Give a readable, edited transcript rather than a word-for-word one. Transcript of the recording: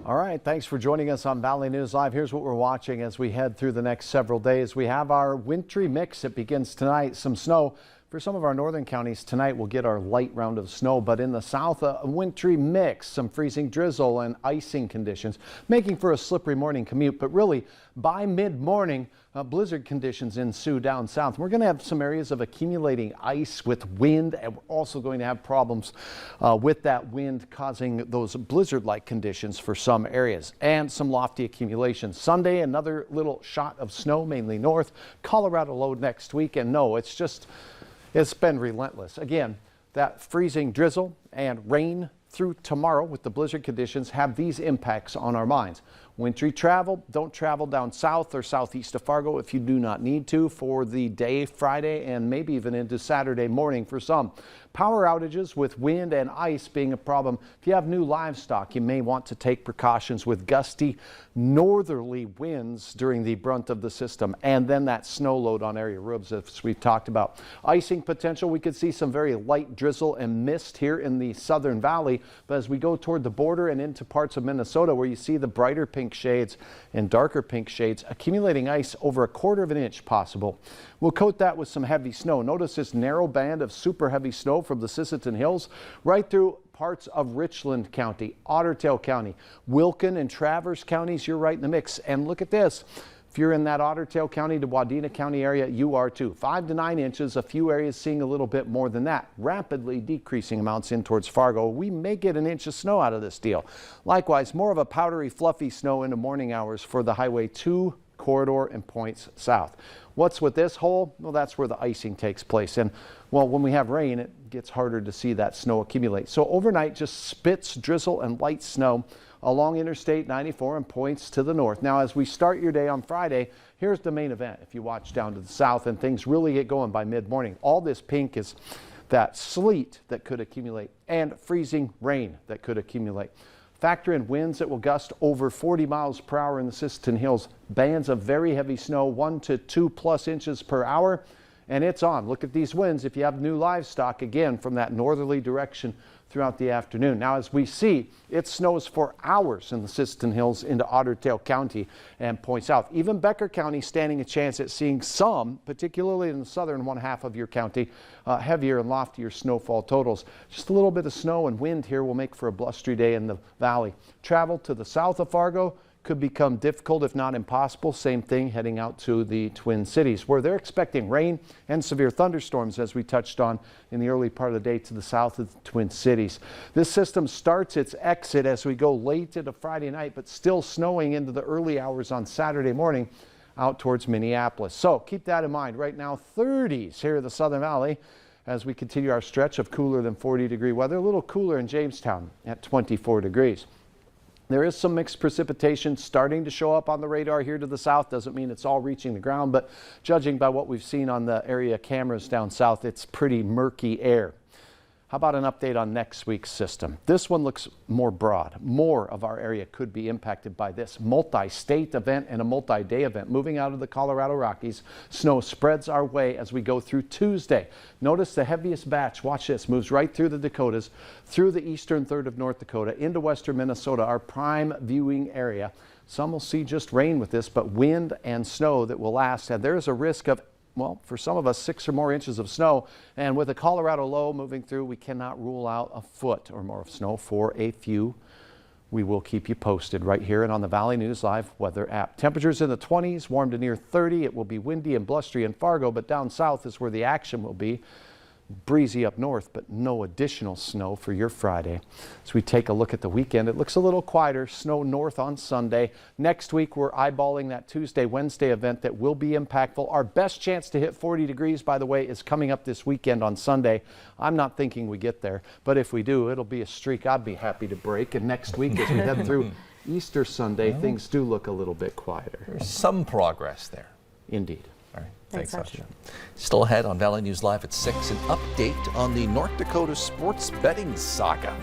All right, thanks for joining us on Valley News Live. Here's what we're watching as we head through the next several days. We have our wintry mix. It begins tonight. Some snow for some of our northern counties tonight. We'll get our light round of snow, but in the south, a wintry mix, some freezing drizzle and icing conditions, making for a slippery morning commute. But really, by mid-morning, blizzard conditions ensue down south. We're going to have some areas of accumulating ice with wind, and we're also going to have problems with that wind causing those blizzard-like conditions for some areas and some lofty accumulations. Sunday, another little shot of snow, mainly north. Colorado low next week, and no, it's been relentless. Again, that freezing drizzle and rain through tomorrow with the blizzard conditions have these impacts on our minds. Wintry travel, don't travel down south or southeast of Fargo if you do not need to for the day Friday and maybe even into Saturday morning for some. Power outages with wind and ice being a problem. If you have new livestock, you may want to take precautions with gusty northerly winds during the brunt of the system, and then that snow load on area roads as we've talked about. Icing potential, we could see some very light drizzle and mist here in the southern valley, but as we go toward the border and into parts of Minnesota where you see the brighter pink shades and darker pink shades, accumulating ice over 1/4 of an inch possible. We'll coat that with some heavy snow. Notice this narrow band of super heavy snow from the Sisseton Hills right through parts of Richland County, Otter Tail County, Wilkin and Traverse counties. You're right in the mix. And look at this. If you're in that Otter Tail County to Wadena County area, you are too. 5 to 9 inches, a few areas seeing a little bit more than that. Rapidly decreasing amounts in towards Fargo. We may get an inch of snow out of this deal. Likewise, more of a powdery, fluffy snow into morning hours for the Highway 2 corridor and points south. What's with this hole? Well, that's where the icing takes place. And well, when we have rain, it gets harder to see that snow accumulate. So overnight, just spits, drizzle, and light snow along Interstate 94 and points to the north. Now, as we start your day on Friday, here's the main event. If you watch down to the south, and things really get going by mid-morning. All this pink is that sleet that could accumulate and freezing rain that could accumulate. Factor in winds that will gust over 40 miles per hour in the Sisseton Hills. Bands of very heavy snow, 1 to 2+ inches per hour. And it's on. Look at these winds if you have new livestock, again, from that northerly direction throughout the afternoon. Now, as we see, it snows for hours in the Sisseton Hills into Otter Tail County and points south. Even Becker County standing a chance at seeing some, particularly in the southern one half of your county, heavier and loftier snowfall totals. Just a little bit of snow and wind here will make for a blustery day in the valley. Travel to the south of Fargo could become difficult, if not impossible. Same thing heading out to the Twin Cities, where they're expecting rain and severe thunderstorms, as we touched on in the early part of the day to the south of the Twin Cities. This system starts its exit as we go late into Friday night, but still snowing into the early hours on Saturday morning out towards Minneapolis. So keep that in mind. Right now, 30s here in the Southern Valley as we continue our stretch of cooler than 40-degree weather. A little cooler in Jamestown at 24 degrees. There is some mixed precipitation starting to show up on the radar here to the south. Doesn't mean it's all reaching the ground, but judging by what we've seen on the area cameras down south, it's pretty murky air. How about an update on next week's system? This one looks more broad. More of our area could be impacted by this multi-state event and a multi-day event. Moving out of the Colorado Rockies, snow spreads our way as we go through Tuesday. Notice the heaviest batch, watch this, moves right through the Dakotas, through the eastern third of North Dakota, into western Minnesota, our prime viewing area. Some will see just rain with this, but wind and snow that will last. And there's a risk of, well, for some of us, 6 or more inches of snow. And with a Colorado low moving through, we cannot rule out a foot or more of snow for a few. We will keep you posted right here and on the Valley News Live weather app. Temperatures in the 20s, warm to near 30. It will be windy and blustery in Fargo, but down south is where the action will be. Breezy up north, but no additional snow for your Friday. As we take a look at the weekend, it looks a little quieter. Snow north on Sunday. Next week, we're eyeballing that Tuesday, Wednesday event that will be impactful. Our best chance to hit 40 degrees, by the way, is coming up this weekend on Sunday. I'm not thinking we get there, but if we do, it'll be a streak I'd be happy to break. And next week, as we head through Easter Sunday, things do look a little bit quieter. There's some progress there. Indeed. All right. Thanks, Sasha. Still ahead on Valley News Live at 6, an update on the North Dakota sports betting saga.